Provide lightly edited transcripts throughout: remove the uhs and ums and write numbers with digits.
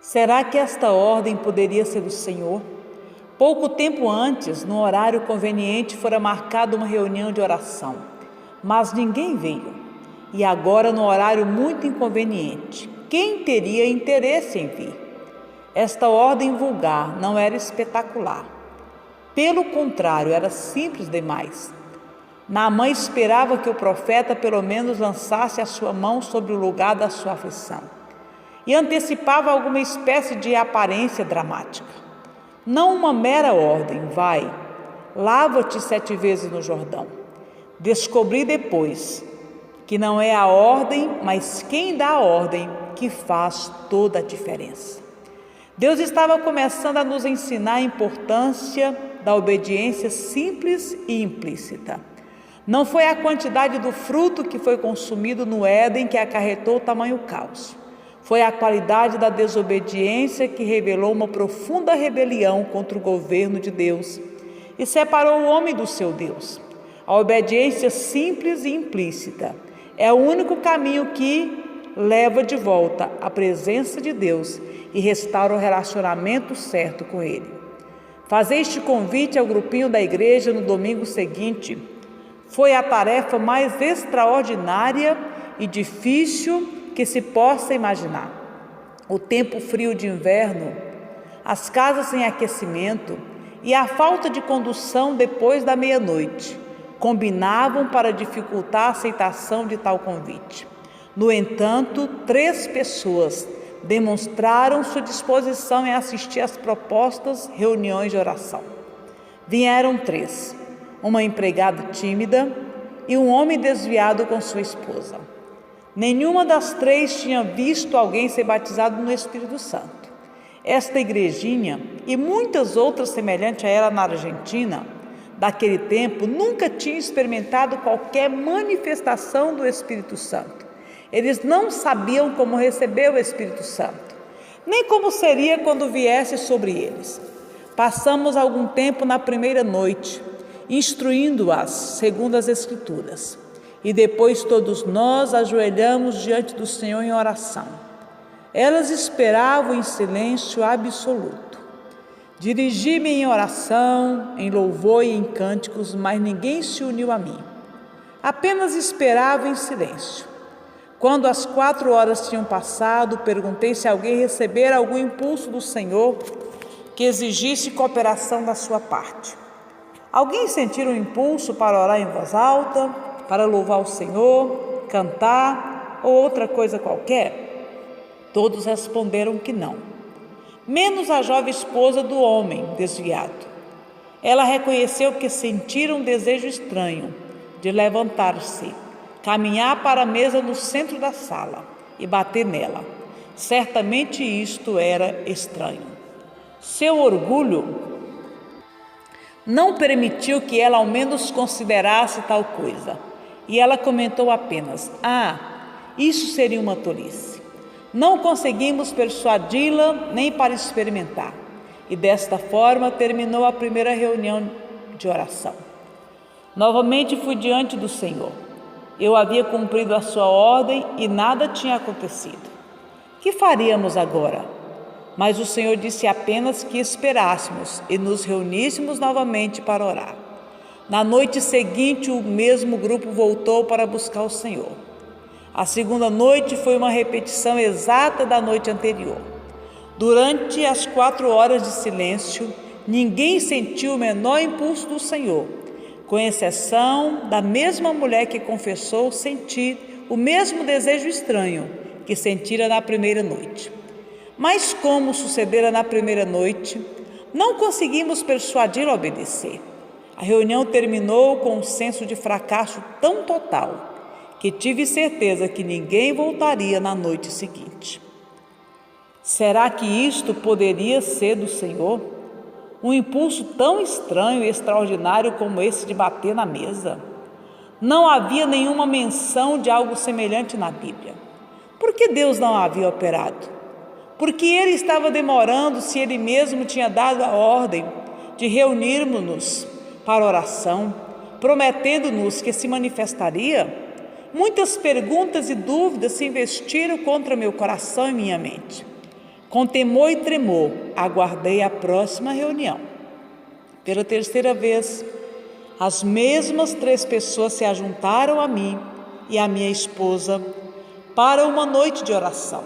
Será que esta ordem poderia ser do Senhor? Pouco tempo antes, no horário conveniente, fora marcada uma reunião de oração, mas ninguém veio. E agora, no horário muito inconveniente, quem teria interesse em vir? Esta ordem vulgar não era espetacular. Pelo contrário, era simples demais. Naamã esperava que o profeta pelo menos lançasse a sua mão sobre o lugar da sua aflição e antecipava alguma espécie de aparência dramática. Não uma mera ordem, vai, lava-te 7 vezes no Jordão. Descobri depois que não é a ordem, mas quem dá a ordem que faz toda a diferença. Deus estava começando a nos ensinar a importância da obediência simples e implícita. Não foi a quantidade do fruto que foi consumido no Éden que acarretou tamanho caos. Foi a qualidade da desobediência que revelou uma profunda rebelião contra o governo de Deus e separou o homem do seu Deus. A obediência simples e implícita é o único caminho que leva de volta à presença de Deus e restaura o relacionamento certo com Ele. Fazer este convite ao grupinho da igreja no domingo seguinte foi a tarefa mais extraordinária e difícil que se possa imaginar. O tempo frio de inverno, as casas sem aquecimento e a falta de condução depois da meia-noite combinavam para dificultar a aceitação de tal convite. No entanto, 3 pessoas demonstraram sua disposição em assistir às propostas reuniões de oração. Vieram 3, uma empregada tímida e um homem desviado com sua esposa. Nenhuma das 3 tinha visto alguém ser batizado no Espírito Santo. Esta igrejinha e muitas outras semelhantes a ela na Argentina, daquele tempo, nunca tinham experimentado qualquer manifestação do Espírito Santo. Eles não sabiam como receber o Espírito Santo, nem como seria quando viesse sobre eles. Passamos algum tempo na primeira noite, instruindo-as segundo as Escrituras. E depois todos nós ajoelhamos diante do Senhor em oração. Elas esperavam em silêncio absoluto. Dirigi-me em oração, em louvor e em cânticos, mas ninguém se uniu a mim. Apenas esperava em silêncio. Quando as 4 horas tinham passado, perguntei se alguém recebera algum impulso do Senhor que exigisse cooperação da sua parte. Alguém sentira um impulso para orar em voz alta, para louvar o Senhor, cantar ou outra coisa qualquer? Todos responderam que não, menos a jovem esposa do homem desviado. Ela reconheceu que sentira um desejo estranho de levantar-se, caminhar para a mesa no centro da sala e bater nela. Certamente isto era estranho. Seu orgulho não permitiu que ela ao menos considerasse tal coisa. E ela comentou apenas: isso seria uma tolice. Não conseguimos persuadi-la nem para experimentar. E desta forma terminou a primeira reunião de oração. Novamente fui diante do Senhor. Eu havia cumprido a sua ordem e nada tinha acontecido. Que faríamos agora? Mas o Senhor disse apenas que esperássemos e nos reuníssemos novamente para orar. Na noite seguinte, o mesmo grupo voltou para buscar o Senhor. A segunda noite foi uma repetição exata da noite anterior. Durante as 4 horas de silêncio, ninguém sentiu o menor impulso do Senhor, com exceção da mesma mulher que confessou sentir o mesmo desejo estranho que sentira na primeira noite. Mas como sucedera na primeira noite, não conseguimos persuadi-la a obedecer. A reunião terminou com um senso de fracasso tão total que tive certeza que ninguém voltaria na noite seguinte. Será que isto poderia ser do Senhor? Um impulso tão estranho e extraordinário como esse de bater na mesa? Não havia nenhuma menção de algo semelhante na Bíblia. Por que Deus não havia operado? Porque Ele estava demorando se Ele mesmo tinha dado a ordem de reunirmos-nos para oração, prometendo-nos que se manifestaria? Muitas perguntas e dúvidas se investiram contra meu coração e minha mente. Com temor e tremor, aguardei a próxima reunião. Pela terceira vez, as mesmas 3 pessoas se ajuntaram a mim e a minha esposa para uma noite de oração.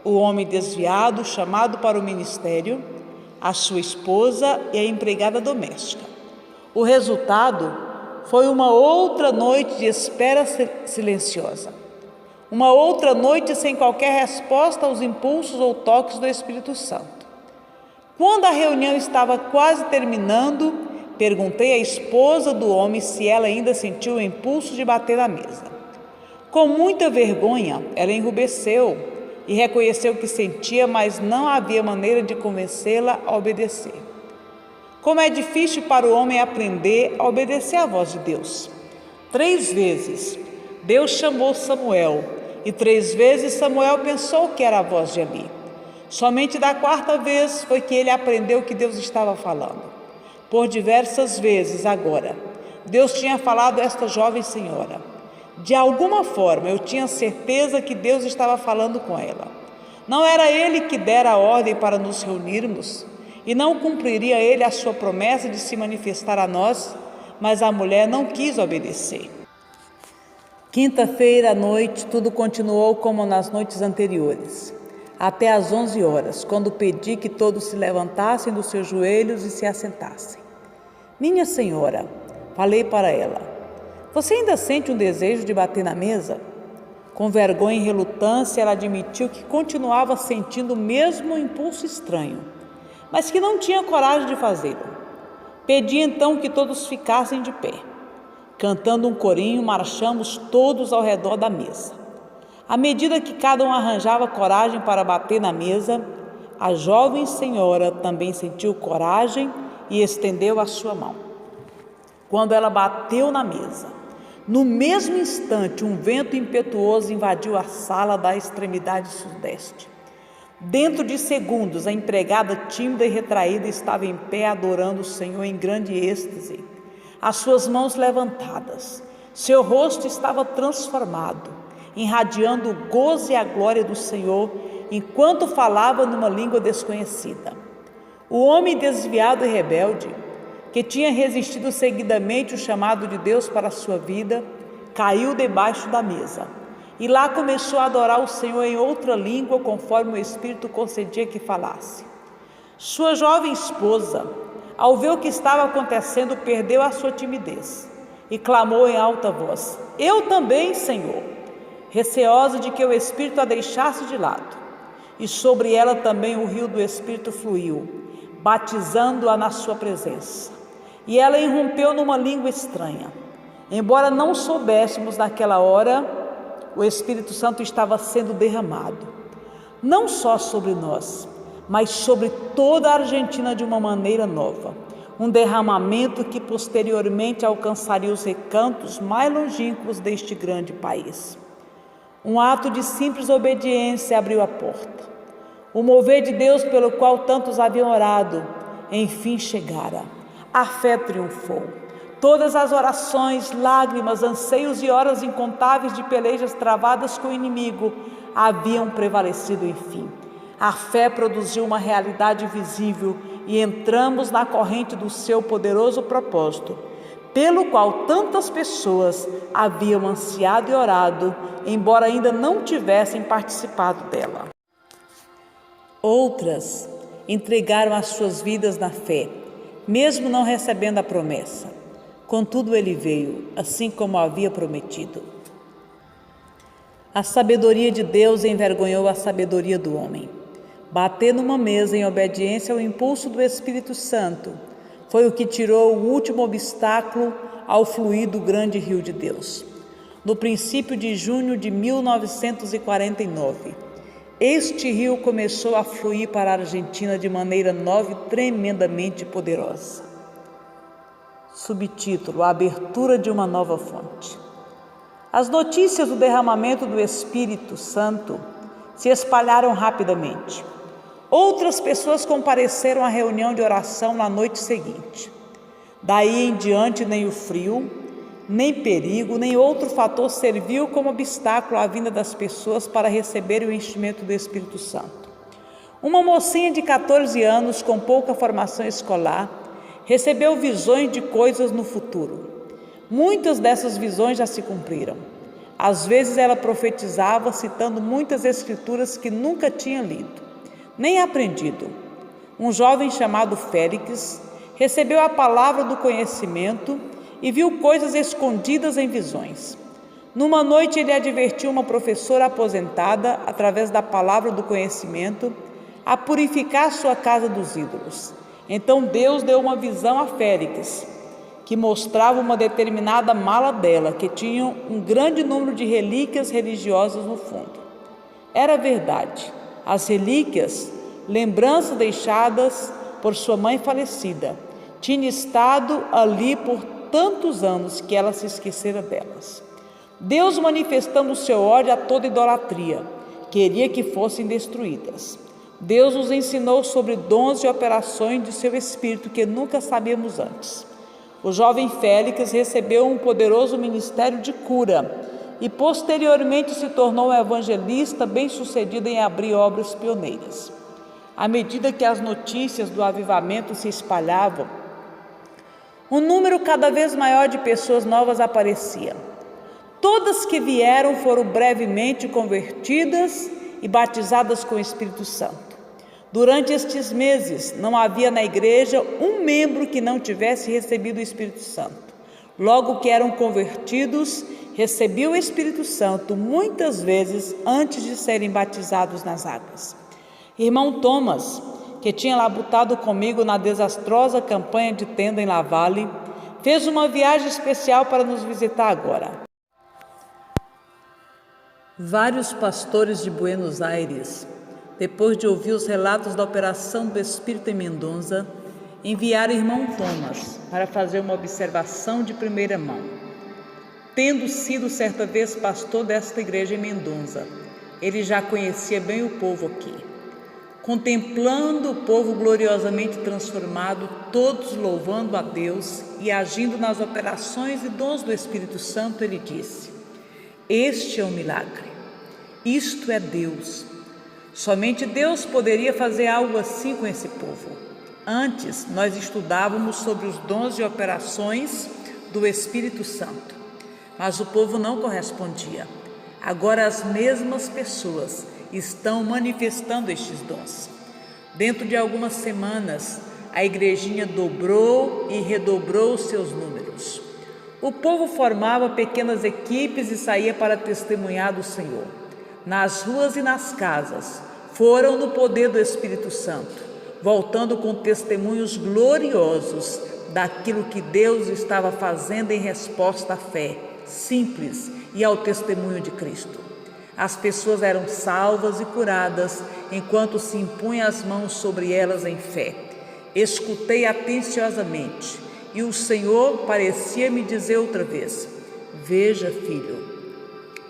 O homem desviado, chamado para o ministério, a sua esposa e a empregada doméstica. O resultado foi uma outra noite de espera silenciosa. Uma outra noite sem qualquer resposta aos impulsos ou toques do Espírito Santo. Quando a reunião estava quase terminando, perguntei à esposa do homem se ela ainda sentiu o impulso de bater na mesa. Com muita vergonha, ela enrubesceu e reconheceu que sentia, mas não havia maneira de convencê-la a obedecer. Como é difícil para o homem aprender a obedecer à voz de Deus. 3 vezes Deus chamou Samuel e 3 vezes Samuel pensou que era a voz de Eli. Somente da 4ª vez foi que ele aprendeu que Deus estava falando. Por diversas vezes agora, Deus tinha falado a esta jovem senhora. De alguma forma eu tinha certeza que Deus estava falando com ela. Não era Ele que dera a ordem para nos reunirmos, e não cumpriria Ele a sua promessa de se manifestar a nós, mas a mulher não quis obedecer. Quinta-feira à noite, tudo continuou como nas noites anteriores, até às 11 horas, quando pedi que todos se levantassem dos seus joelhos e se assentassem. Minha senhora, falei para ela, você ainda sente um desejo de bater na mesa? Com vergonha e relutância, ela admitiu que continuava sentindo o mesmo impulso estranho, mas que não tinha coragem de fazê-lo. Pedi então que todos ficassem de pé. Cantando um corinho, marchamos todos ao redor da mesa. À medida que cada um arranjava coragem para bater na mesa, a jovem senhora também sentiu coragem e estendeu a sua mão. Quando ela bateu na mesa, no mesmo instante, um vento impetuoso invadiu a sala da extremidade sudeste. Dentro de segundos, a empregada tímida e retraída estava em pé adorando o Senhor em grande êxtase, as suas mãos levantadas. Seu rosto estava transformado, irradiando o gozo e a glória do Senhor, enquanto falava numa língua desconhecida. O homem desviado e rebelde, que tinha resistido seguidamente o chamado de Deus para a sua vida, caiu debaixo da mesa e lá começou a adorar o Senhor em outra língua, conforme o Espírito concedia que falasse. Sua jovem esposa, ao ver o que estava acontecendo, perdeu a sua timidez e clamou em alta voz, eu também, Senhor, receosa de que o Espírito a deixasse de lado. E sobre ela também o rio do Espírito fluiu, batizando-a na sua presença. E ela irrompeu numa língua estranha. Embora não soubéssemos naquela hora, o Espírito Santo estava sendo derramado, não só sobre nós, mas sobre toda a Argentina de uma maneira nova. Um derramamento que posteriormente alcançaria os recantos mais longínquos deste grande país. Um ato de simples obediência abriu a porta. O mover de Deus pelo qual tantos haviam orado, enfim chegara. A fé triunfou. Todas as orações, lágrimas, anseios e horas incontáveis de pelejas travadas com o inimigo haviam prevalecido enfim. A fé produziu uma realidade visível e entramos na corrente do seu poderoso propósito, pelo qual tantas pessoas haviam ansiado e orado, embora ainda não tivessem participado dela. Outras entregaram as suas vidas na fé, mesmo não recebendo a promessa. Contudo, ele veio, assim como havia prometido. A sabedoria de Deus envergonhou a sabedoria do homem. Bater numa mesa em obediência ao impulso do Espírito Santo foi o que tirou o último obstáculo ao fluir do grande rio de Deus. No princípio de junho de 1949, este rio começou a fluir para a Argentina de maneira nova e tremendamente poderosa. Subtítulo: A abertura de uma nova fonte. As notícias do derramamento do Espírito Santo se espalharam rapidamente. Outras pessoas compareceram à reunião de oração na noite seguinte. Daí em diante, nem o frio, nem perigo, nem outro fator serviu como obstáculo à vinda das pessoas para receberem o enchimento do Espírito Santo. Uma mocinha de 14 anos, com pouca formação escolar, recebeu visões de coisas no futuro. Muitas dessas visões já se cumpriram. Às vezes ela profetizava citando muitas escrituras que nunca tinha lido, nem aprendido. Um jovem chamado Félix recebeu a palavra do conhecimento e viu coisas escondidas em visões. Numa noite ele advertiu uma professora aposentada, através da palavra do conhecimento, a purificar sua casa dos ídolos. Então Deus deu uma visão a Félix, que mostrava uma determinada mala dela, que tinha um grande número de relíquias religiosas no fundo. Era verdade, as relíquias, lembranças deixadas por sua mãe falecida, tinham estado ali por tantos anos que ela se esquecera delas. Deus, manifestando o seu ódio a toda idolatria, queria que fossem destruídas. Deus nos ensinou sobre dons e operações de seu Espírito que nunca sabíamos antes. O jovem Félix recebeu um poderoso ministério de cura e posteriormente se tornou um evangelista bem-sucedido em abrir obras pioneiras. À medida que as notícias do avivamento se espalhavam, um número cada vez maior de pessoas novas aparecia. Todas que vieram foram brevemente convertidas e batizadas com o Espírito Santo. Durante estes meses, não havia na igreja um membro que não tivesse recebido o Espírito Santo. Logo que eram convertidos, recebiam o Espírito Santo muitas vezes antes de serem batizados nas águas. Irmão Thomas, que tinha labutado comigo na desastrosa campanha de tenda em Lavalle, fez uma viagem especial para nos visitar agora. Vários pastores de Buenos Aires, depois de ouvir os relatos da operação do Espírito em Mendonça, enviaram o irmão Thomas para fazer uma observação de primeira mão. Tendo sido certa vez pastor desta igreja em Mendonça, ele já conhecia bem o povo aqui. Contemplando o povo gloriosamente transformado, todos louvando a Deus e agindo nas operações e dons do Espírito Santo, ele disse: este é um milagre, isto é Deus. Somente Deus poderia fazer algo assim com esse povo. Antes, nós estudávamos sobre os dons e operações do Espírito Santo, mas o povo não correspondia. Agora as mesmas pessoas estão manifestando estes dons. Dentro de algumas semanas, a igrejinha dobrou e redobrou os seus números. O povo formava pequenas equipes e saía para testemunhar do Senhor. Nas ruas e nas casas, foram no poder do Espírito Santo, voltando com testemunhos gloriosos daquilo que Deus estava fazendo em resposta à fé simples e ao testemunho de Cristo. As pessoas eram salvas e curadas enquanto se impunha as mãos sobre elas em fé. Escutei atenciosamente e o Senhor parecia me dizer outra vez: veja, filho,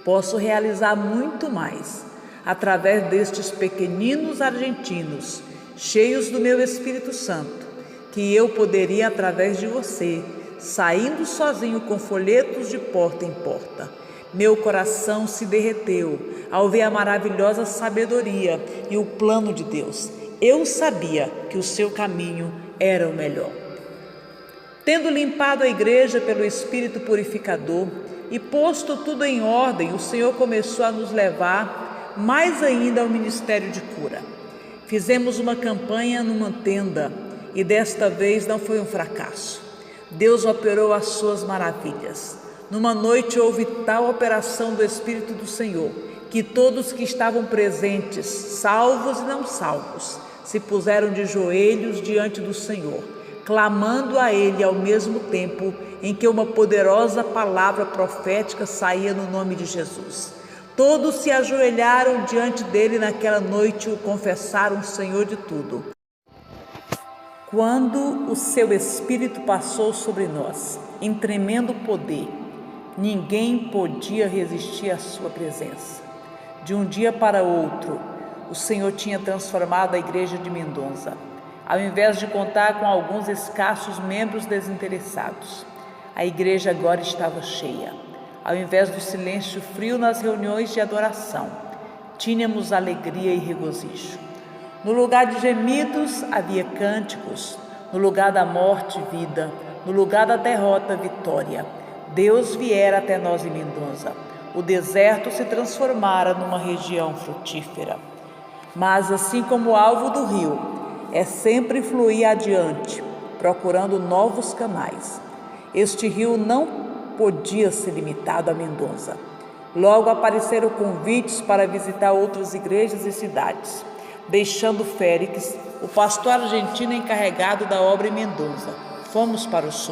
posso realizar muito mais através destes pequeninos argentinos, cheios do meu Espírito Santo, que eu poderia através de você, saindo sozinho com folhetos de porta em porta. Meu coração se derreteu ao ver a maravilhosa sabedoria e o plano de Deus. Eu sabia que o seu caminho era o melhor. Tendo limpado a igreja pelo Espírito purificador e posto tudo em ordem, o Senhor começou a nos levar mais ainda ao ministério de cura. Fizemos uma campanha numa tenda e desta vez não foi um fracasso. Deus operou as suas maravilhas. Numa noite houve tal operação do Espírito do Senhor que todos que estavam presentes, salvos e não salvos, se puseram de joelhos diante do Senhor, clamando a Ele ao mesmo tempo em que uma poderosa palavra profética saía no nome de Jesus. Todos se ajoelharam diante dele naquela noite e o confessaram Senhor de tudo. Quando o seu Espírito passou sobre nós, em tremendo poder, ninguém podia resistir à sua presença. De um dia para outro, o Senhor tinha transformado a igreja de Mendonça. Ao invés de contar com alguns escassos membros desinteressados, a igreja agora estava cheia. Ao invés do silêncio frio nas reuniões de adoração, tínhamos alegria e regozijo. No lugar de gemidos havia cânticos, no lugar da morte, vida, no lugar da derrota, vitória. Deus viera até nós em Mendonça. O deserto se transformara numa região frutífera. Mas assim como o alvo do rio, é sempre fluir adiante, procurando novos canais. Este rio não podia ser limitado a Mendonça. Logo apareceram convites para visitar outras igrejas e cidades, deixando Félix, o pastor argentino encarregado da obra em Mendonça. Fomos para o sul.